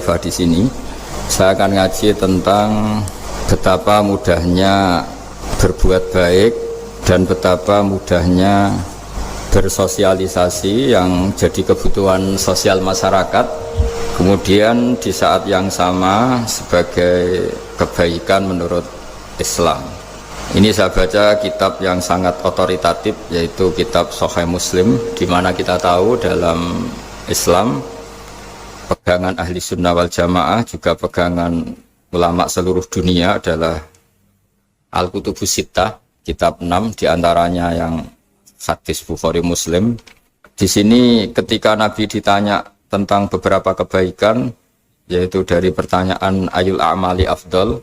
Khaifah di sini. Saya akan ngaji tentang betapa mudahnya berbuat baik dan betapa mudahnya bersosialisasi yang jadi kebutuhan sosial masyarakat. Kemudian di saat yang sama sebagai kebaikan menurut Islam. Ini saya baca kitab yang sangat otoritatif, yaitu kitab Sahih Muslim, di mana kita tahu dalam Islam pegangan ahli sunnah wal jamaah, juga pegangan ulama seluruh dunia adalah Al-Kutubus Sittah, kitab 6, diantaranya yang hadis Bukhari Muslim. Di sini ketika Nabi ditanya tentang beberapa kebaikan, yaitu dari pertanyaan ayul a'mali afdol,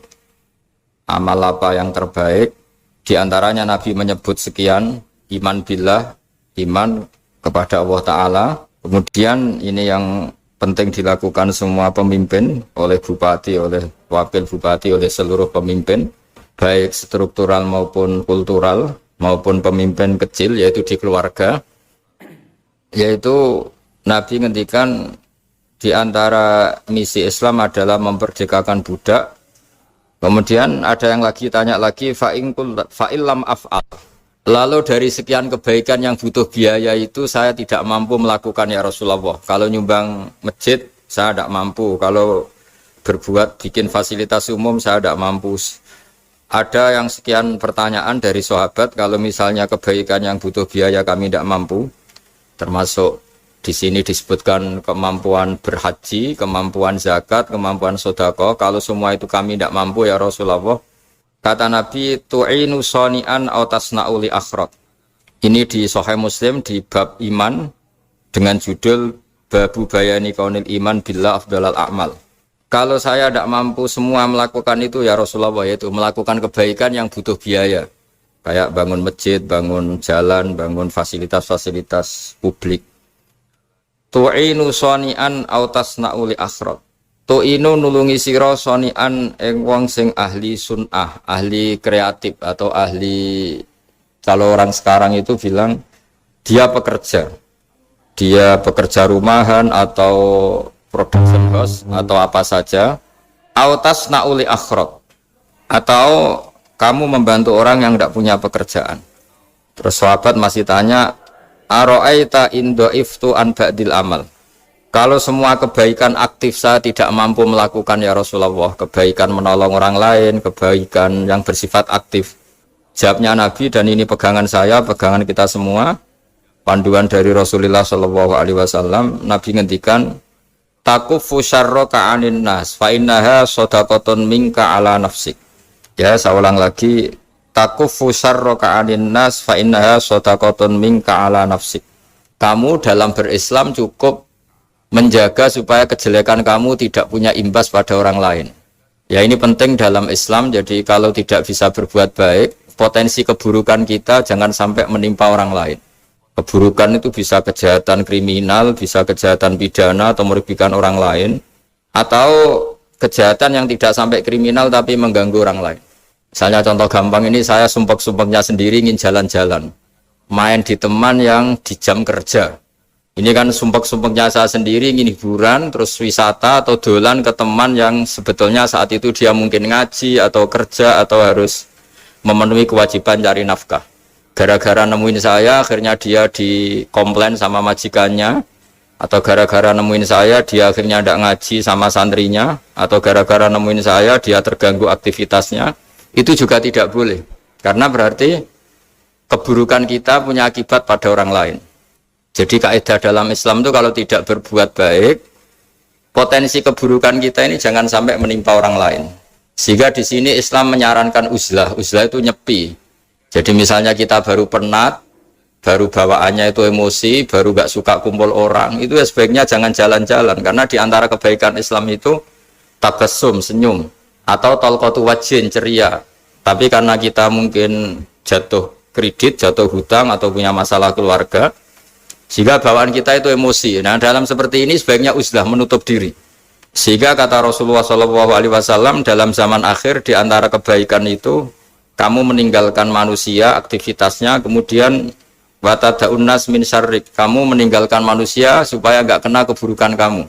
amal apa yang terbaik, diantaranya Nabi menyebut sekian: iman billah, iman kepada Allah Ta'ala. Kemudian ini yang penting dilakukan semua pemimpin, oleh bupati, oleh wakil bupati, oleh seluruh pemimpin, baik struktural maupun kultural, maupun pemimpin kecil, yaitu di keluarga. Yaitu Nabi ngendikan di antara misi Islam adalah memerdekakan budak. Kemudian ada yang lagi tanya lagi, fa'illam af'al. Lalu dari sekian kebaikan yang butuh biaya itu saya tidak mampu melakukan ya Rasulullah. Kalau nyumbang masjid saya tidak mampu. Kalau berbuat bikin fasilitas umum saya tidak mampu. Ada yang sekian pertanyaan dari sahabat, kalau misalnya kebaikan yang butuh biaya kami tidak mampu, termasuk di sini disebutkan kemampuan berhaji, kemampuan zakat, kemampuan sedekah. Kalau semua itu kami tidak mampu ya Rasulullah. Kata Nabi, tu'inu soni'an aw tasna'u li akhirat. Ini di Sahih Muslim di bab iman dengan judul Babu bayani kaunil iman billah afdalal a'mal. Kalau saya tidak mampu semua melakukan itu ya Rasulullah, yaitu melakukan kebaikan yang butuh biaya. Kayak bangun masjid, bangun jalan, bangun fasilitas-fasilitas publik. Tu'inu soni'an aw tasna'u li akhirat. Tu'inu nulungi sira soni'an ing wong sing ahli sun'ah, ahli kreatif atau ahli, kalau orang sekarang itu bilang dia pekerja. Dia pekerja rumahan atau production house atau apa saja. Aw tasna'u li akhirat. Atau kamu membantu orang yang tidak punya pekerjaan. Terus sahabat masih tanya, aro'aita indo'iftu an ba'dil amal. Kalau semua kebaikan aktif saya tidak mampu melakukan ya Rasulullah, kebaikan menolong orang lain, kebaikan yang bersifat aktif. Jawabnya Nabi, dan ini pegangan saya, pegangan kita semua, panduan dari Rasulullah SAW. Nabi ngendikan, takufu syarroka anin nas fa innaha sodaqatun minka ala nafsik. Ya, saya ulang lagi, takufu syarroka anin nas fa innaha sodaqatun minka ala nafsik. Kamu dalam berislam cukup menjaga supaya kejelekan kamu tidak punya imbas pada orang lain. Ya, ini penting dalam Islam. Jadi kalau tidak bisa berbuat baik, potensi keburukan kita jangan sampai menimpa orang lain. Keburukan itu bisa kejahatan kriminal, bisa kejahatan pidana atau merugikan orang lain, atau kejahatan yang tidak sampai kriminal tapi mengganggu orang lain. Misalnya contoh gampang ini, saya sumpek-sumpeknya sendiri ingin jalan-jalan, main di teman yang di jam kerja. Ini kan sumpek-sumpeknya saya sendiri ingin hiburan, terus wisata atau dolan ke teman yang sebetulnya saat itu dia mungkin ngaji atau kerja atau harus memenuhi kewajiban cari nafkah. Gara-gara nemuin saya, akhirnya dia dikomplain sama majikannya, atau gara-gara nemuin saya, dia akhirnya tidak ngaji sama santrinya, atau gara-gara nemuin saya, dia terganggu aktivitasnya. Itu juga tidak boleh, karena berarti keburukan kita punya akibat pada orang lain. Jadi kaidah dalam Islam itu kalau tidak berbuat baik, potensi keburukan kita ini jangan sampai menimpa orang lain. Sehingga di sini Islam menyarankan uzlah. Uzlah itu nyepi. Jadi misalnya kita baru penat, baru bawaannya itu emosi, baru gak suka kumpul orang, itu ya sebaiknya jangan jalan-jalan. Karena di antara kebaikan Islam itu tabassum, senyum, atau talqatu wajhin, ceria. Tapi karena kita mungkin jatuh kredit, jatuh hutang, atau punya masalah keluarga, sehingga bawaan kita itu emosi. Nah, dalam seperti ini sebaiknya uzlah, menutup diri. Sehingga kata Rasulullah SAW, dalam zaman akhir di antara kebaikan itu kamu meninggalkan manusia aktivitasnya, kemudian watadaun nas min syarrik, kamu meninggalkan manusia supaya enggak kena keburukan kamu.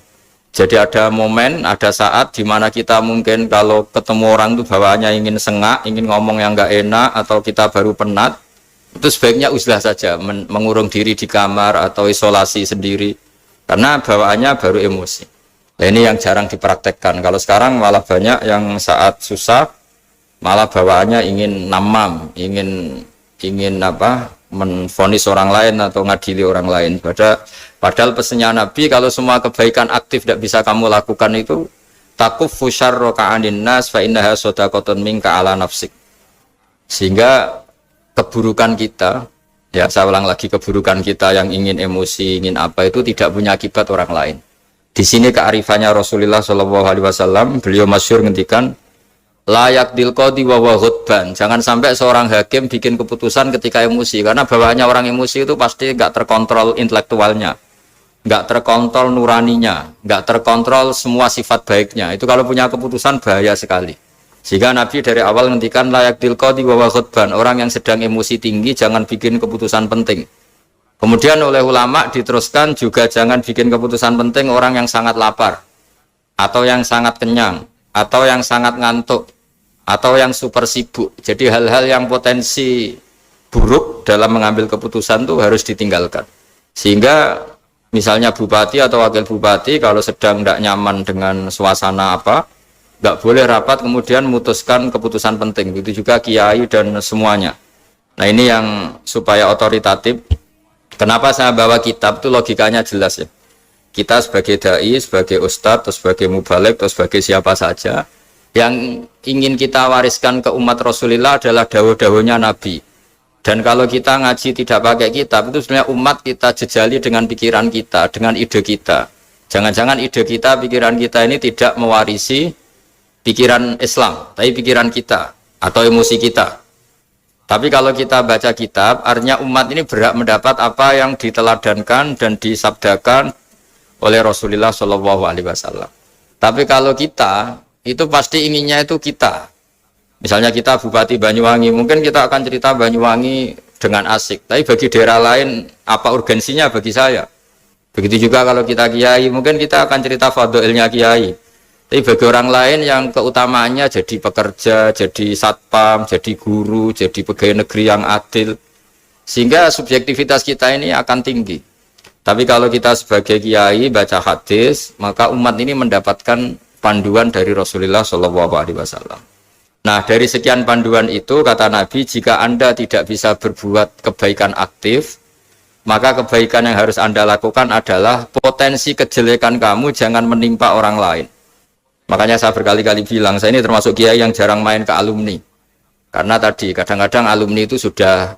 Jadi ada momen, ada saat di mana kita mungkin kalau ketemu orang itu bawaannya ingin sengak, ingin ngomong yang nggak enak, atau kita baru penat, itu sebaiknya uzlah saja, mengurung diri di kamar atau isolasi sendiri, karena bawaannya baru emosi. Nah, ini yang jarang dipraktekkan. Kalau sekarang malah banyak yang saat susah, malah bawaannya ingin namam, ingin apa, menvonis orang lain atau ngadili orang lain. Padahal pesannya Nabi, kalau semua kebaikan aktif tidak bisa kamu lakukan itu, takuffu syarra ka'anin nas fa innaha shadaqatun minka ala nafsik. Sehingga keburukan kita, ya saya ulang lagi, keburukan kita yang ingin emosi, ingin apa, itu tidak punya akibat orang lain. Di sini kearifannya Rasulullah SAW, beliau masyhur ngendikan, layak dilqadi wa ghadban. Jangan sampai seorang hakim bikin keputusan ketika emosi, karena bawaannya orang emosi itu pasti nggak terkontrol intelektualnya, nggak terkontrol nuraninya, nggak terkontrol semua sifat baiknya. Itu kalau punya keputusan bahaya sekali. Sehingga Nabi dari awal ngendikan layak dilqadi wa ghadban. Orang yang sedang emosi tinggi jangan bikin keputusan penting. Kemudian oleh ulama diteruskan juga jangan bikin keputusan penting orang yang sangat lapar, atau yang sangat kenyang, atau yang sangat ngantuk, atau yang super sibuk. Jadi hal-hal yang potensi buruk dalam mengambil keputusan itu harus ditinggalkan. Sehingga misalnya bupati atau wakil bupati kalau sedang tidak nyaman dengan suasana apa, nggak boleh rapat kemudian memutuskan keputusan penting. Begitu juga kiai dan semuanya. Nah ini yang supaya otoritatif. Kenapa saya bawa kitab itu logikanya jelas ya. Kita sebagai dai, sebagai ustadz, atau sebagai mubaligh, atau sebagai siapa saja, yang ingin kita wariskan ke umat Rasulullah adalah dawuh-dawuhnya Nabi. Dan kalau kita ngaji tidak pakai kitab, itu sebenarnya umat kita jejali dengan pikiran kita, dengan ide kita. Jangan-jangan ide kita, pikiran kita ini tidak mewarisi pikiran Islam, tapi pikiran kita atau emosi kita. Tapi kalau kita baca kitab, artinya umat ini berhak mendapat apa yang diteladankan dan disabdakan oleh Rasulullah SAW. Tapi kalau kita, itu pasti inginnya itu kita. Misalnya kita Bupati Banyuwangi, mungkin kita akan cerita Banyuwangi dengan asik. Tapi bagi daerah lain, apa urgensinya bagi saya? Begitu juga kalau kita kiai, mungkin kita akan cerita fadhilnya kiai. Tapi bagi orang lain yang keutamaannya jadi pekerja, jadi satpam, jadi guru, jadi pegawai negeri yang adil. Sehingga subjektivitas kita ini akan tinggi. Tapi kalau kita sebagai kiai baca hadis, maka umat ini mendapatkan panduan dari Rasulullah SAW. Nah, dari sekian panduan itu, kata Nabi, jika Anda tidak bisa berbuat kebaikan aktif, maka kebaikan yang harus Anda lakukan adalah potensi kejelekan kamu jangan menimpa orang lain. Makanya saya berkali-kali bilang, saya ini termasuk kiai yang jarang main ke alumni. Karena tadi, kadang-kadang alumni itu sudah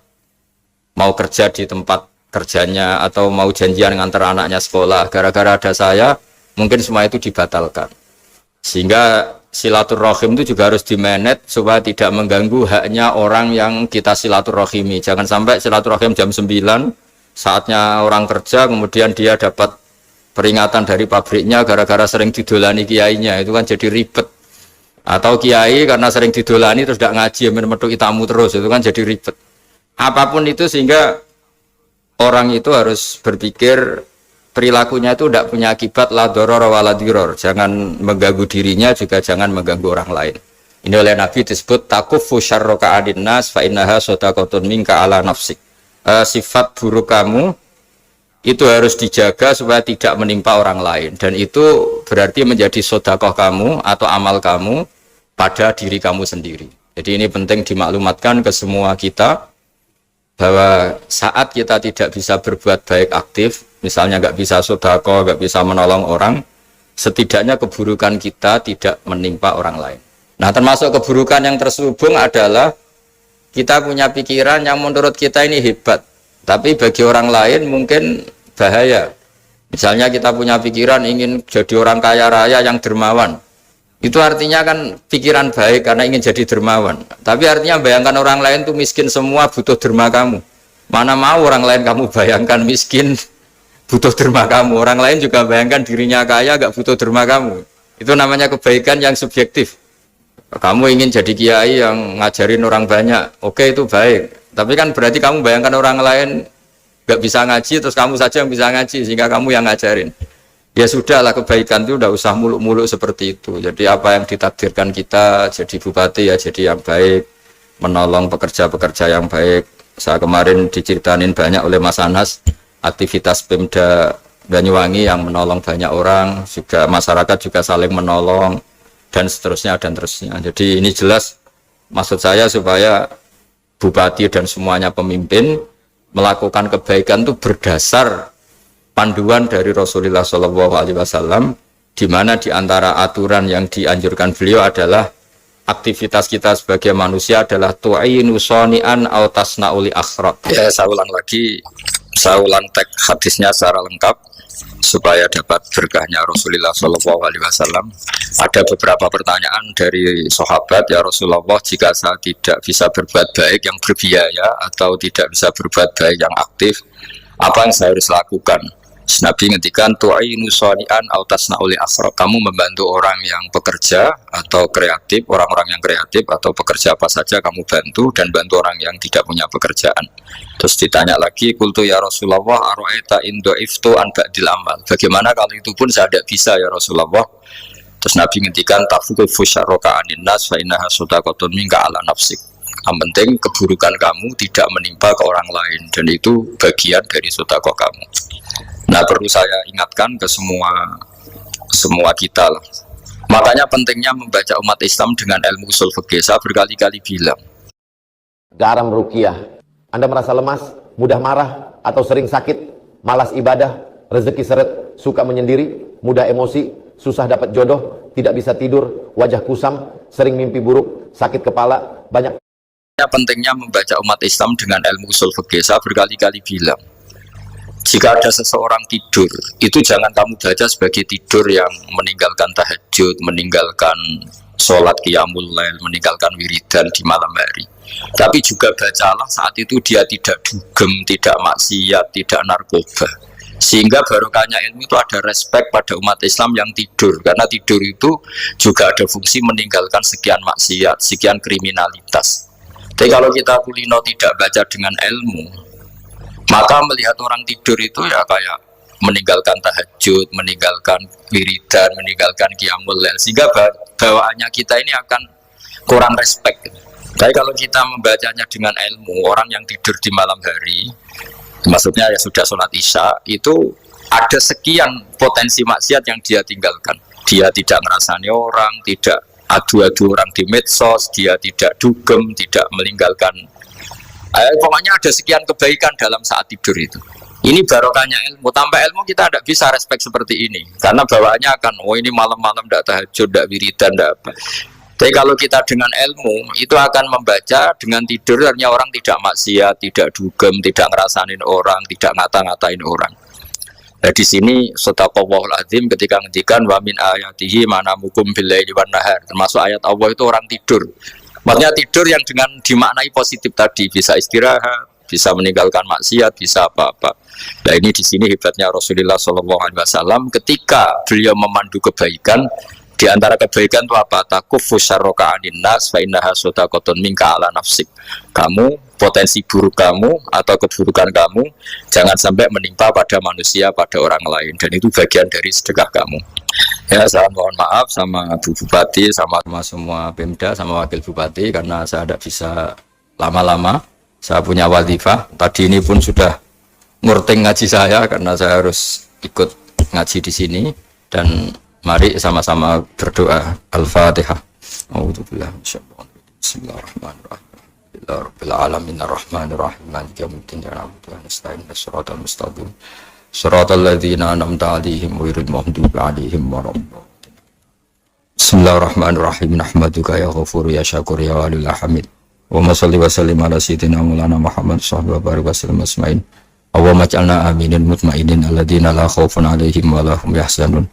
mau kerja di tempat kerjanya, atau mau janjian ngantar anaknya sekolah. Gara-gara ada saya, mungkin semua itu dibatalkan. Sehingga silaturahim itu juga harus dimanage supaya tidak mengganggu haknya orang yang kita silaturahimi. Jangan sampai silaturahim jam 9, saatnya orang kerja, kemudian dia dapat peringatan dari pabriknya gara-gara sering didolani kiainya, itu kan jadi ribet. Atau kiai karena sering didolani terus tidak ngaji, metu tamu terus, itu kan jadi ribet. Apapun itu, sehingga orang itu harus berpikir perilakunya itu tidak punya akibat la doror wa la diror. Jangan mengganggu dirinya, juga jangan mengganggu orang lain. Ini oleh Nabi disebut takuffu syarra ka'adin nas fa innaha shadaqatun minka ala nafsik. Sifat buruk kamu itu harus dijaga supaya tidak menimpa orang lain, dan itu berarti menjadi sedekah kamu atau amal kamu pada diri kamu sendiri. Jadi ini penting dimaklumatkan ke semua kita bahwa saat kita tidak bisa berbuat baik aktif, misalnya nggak bisa sedekah, nggak bisa menolong orang, setidaknya keburukan kita tidak menimpa orang lain. Nah, termasuk keburukan yang terselubung adalah kita punya pikiran yang menurut kita ini hebat, tapi bagi orang lain mungkin bahaya. Misalnya kita punya pikiran ingin jadi orang kaya raya yang dermawan. Itu artinya kan pikiran baik karena ingin jadi dermawan. Tapi artinya bayangkan orang lain tuh miskin semua butuh derma kamu. Mana mau orang lain kamu bayangkan miskin butuh derma kamu. Orang lain juga bayangkan dirinya kaya gak butuh derma kamu. Itu namanya kebaikan yang subjektif. Kamu ingin jadi kiai yang ngajarin orang banyak. Oke, itu baik. Tapi kan berarti kamu bayangkan orang lain gak bisa ngaji, terus kamu saja yang bisa ngaji, sehingga kamu yang ngajarin. Ya sudahlah, kebaikan itu udah usah muluk-muluk seperti itu. Jadi apa yang ditakdirkan kita jadi bupati ya jadi yang baik, menolong pekerja-pekerja yang baik. Saya kemarin diceritain banyak oleh Mas Anas aktivitas Pemda Banyuwangi yang menolong banyak orang, juga masyarakat juga saling menolong dan seterusnya dan terusnya. Jadi ini jelas maksud saya supaya bupati dan semuanya pemimpin melakukan kebaikan itu berdasar panduan dari Rasulullah SAW, di mana di antara aturan yang dianjurkan beliau adalah aktivitas kita sebagai manusia adalah tu'inu soni'an au tasna'uli akhrak. Ya, saya ulang lagi, saya ulang teks hadisnya secara lengkap supaya dapat berkahnya Rasulullah SAW. Ada beberapa pertanyaan dari sahabat, ya Rasulullah, jika saya tidak bisa berbuat baik yang berbiaya atau tidak bisa berbuat baik yang aktif, apa yang saya harus lakukan? Nabi ngendikan tu'inu shani'an au tasna'uli akhra. Kamu membantu orang yang bekerja atau kreatif, orang-orang yang kreatif atau pekerja apa saja kamu bantu, dan bantu orang yang tidak punya pekerjaan. Terus ditanya lagi, qultu ya Rasulullah ara'aita in du'iftu an ba'dil amal. Bagaimana kalau itu pun saya tidak bisa ya Rasulullah? Terus Nabi ngendikan tafuqifu syarraka anin nas fa innaha shadaqatun minka ala nafsik. Yang penting keburukan kamu tidak menimpa ke orang lain, dan itu bagian dari sedekah kamu. Nah, perlu saya ingatkan ke semua kita lah. Makanya pentingnya membaca umat Islam dengan ilmu usul fikih. Saya berkali-kali bilang. Garam ruqyah. Anda merasa lemas, mudah marah, atau sering sakit, malas ibadah, rezeki seret, suka menyendiri, mudah emosi, susah dapat jodoh, tidak bisa tidur, wajah kusam, sering mimpi buruk, sakit kepala, banyak. Pentingnya membaca umat Islam dengan ilmu usul fikih. Saya berkali-kali bilang. Jika ada seseorang tidur, itu jangan kamu baca sebagai tidur yang meninggalkan tahajud, meninggalkan sholat qiyamul lail, meninggalkan wiridan di malam hari. Tapi juga bacalah saat itu dia tidak dugem, tidak maksiat, tidak narkoba. Sehingga barokahnya ilmu itu ada respek pada umat Islam yang tidur. Karena tidur itu juga ada fungsi meninggalkan sekian maksiat, sekian kriminalitas. Tapi kalau kita kulino tidak baca dengan ilmu, maka melihat orang tidur itu ya kayak meninggalkan tahajud, meninggalkan wiridan, meninggalkan qiyamul lail, sehingga bawaannya kita ini akan kurang respect. Tapi kalau kita membacanya dengan ilmu, orang yang tidur di malam hari, maksudnya ya sudah sholat isya, itu ada sekian potensi maksiat yang dia tinggalkan. Dia tidak ngerasani orang, tidak adu-adu orang di medsos, dia tidak dugem, tidak meninggalkan. Pokoknya ada sekian kebaikan dalam saat tidur itu. Ini barokahnya ilmu. Tanpa ilmu kita tidak bisa respect seperti ini. Karena bawaannya akan, oh ini malam-malam tidak tahajud, tidak wiridan, tidak apa. Tapi kalau kita dengan ilmu, itu akan membaca dengan tidur, artinya orang tidak maksiat, tidak dugem, tidak ngerasanin orang, tidak ngata-ngatain orang. Nah di sini Sadaqallahul Azim ketika ngendikan wa min ayatihi manamukum billaili wan nahar. Termasuk ayat Allah itu orang tidur. Maksudnya tidur yang dengan dimaknai positif tadi, bisa istirahat, bisa meninggalkan maksiat, bisa apa-apa. Nah ini di sini hebatnya Rasulullah SAW ketika beliau memandu kebaikan. Di antara kebaikan itu apa? Takufu syarroka anin nas fa innaha shadaqatun minka ala nafsik. Kamu, potensi buruk kamu atau keburukan kamu jangan sampai menimpa pada manusia, pada orang lain, dan itu bagian dari sedekah kamu. Ya, saya mohon maaf sama Bu Bupati, sama semua Pemda, sama Wakil Bupati karena saya tidak bisa lama-lama. Saya punya wadifah. Tadi ini pun sudah ngurting ngaji saya karena saya harus ikut ngaji di sini, dan mari sama-sama berdoa. Al-Fatihah. A'udzubillahi minasyaitonir rajim. Bismillahirrahmanirrahim. Rabbil alamin arrahmanir rahim maliki yaumiddin na'budu wa nasta'in ihdinas mustaqim shiratal ladzina an'amta 'alaihim ghairil maghdubi 'alaihim waladdallin. Bismillahirrahmanirrahim. Nahmaduka ya ghafur ya syakur ya walil hamid. Wa shalli wa sallim ala sayyidina maulana Muhammad sallallahu alaihi wasallam asma'in. Allahumma ij'alna aminin mutmainin alladzina la khaufun 'alaihim wa la hum yahzanun.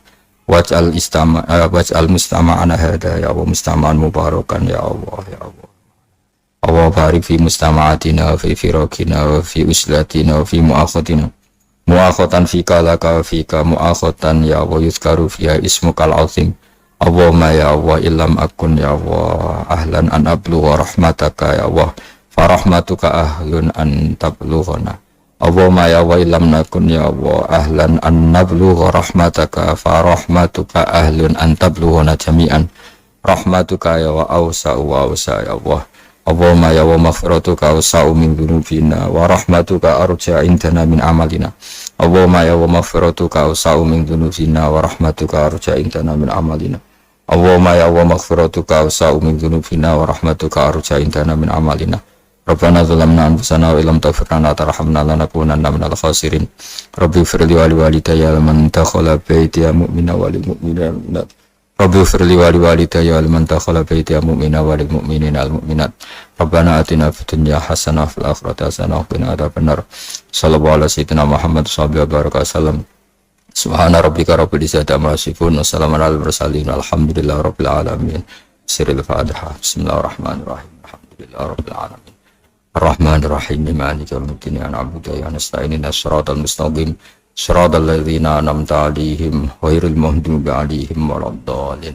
Waj'al mustama'ana hada ya Allah mustama'an mubarakan ya Allah ya Allah. Allah barik fi mustama'atina wa fi firaqina wa fi uslatina wa fi mu'akhatina mu'akhatan fi kalaka wa fi ka mu'akhatan ya Allah yuzkaru fiha ismukal azim. Allahumma ya Allah illam akun ya Allah ahlan an ablugha rahmataka ya Allah farahmatuka ahlun an tablughana. Allahumma ya wa illam nakun ya Allah ahlan an nablugha rahmataka fa rahmatuka ahlun an tablughana jami'an rahmatuka ya wa awsa ya Allah. Allahumma ya wa maghfiratuka awsa'u min dhunubina wa rahmatuka arja indana min amalina. Allahumma ya wa maghfiratuka awsa'u min dhunubina wa rahmatuka arja indana min amalina. Allahumma ya wa maghfiratuka awsa'u min dhunubina wa rahmatuka arja indana min amalina. Rabbana zalamna anfusana wa illam taghfir lana wa tarhamna lanakunanna minal khasirin. Rabbi ighfirli wa liwalidayya liman dakhala baytiya mu'mina wa lil mu'minina. Rabbi ighfirli wa liwalidayya liman dakhala baytiya mu'mina wa lil mu'minina wal mu'minat. Rabbana atina fid dunya hasanah wa fil akhirati hasanah wa qina adzabannar. Sallallahu ala sayyidina Muhammad sallallahu alaihi wasallam. Subhana rabbika rabbil izzati amma yasifun wa salamun alal mursalin walhamdulillahi rabbil alamin. Sirrul Fatihah. Bismillahirrahmanirrahim. Alhamdulillahi rabbil alamin. Ar-Rahmanir-Rahim. Maliki yaumiddin. Ya na'budu wa ya nasta'in. Ihdinas siratal mustaqim. Siratal ladzina an'amta 'alaihim ghairil maghdubi 'alaihim waladdallin.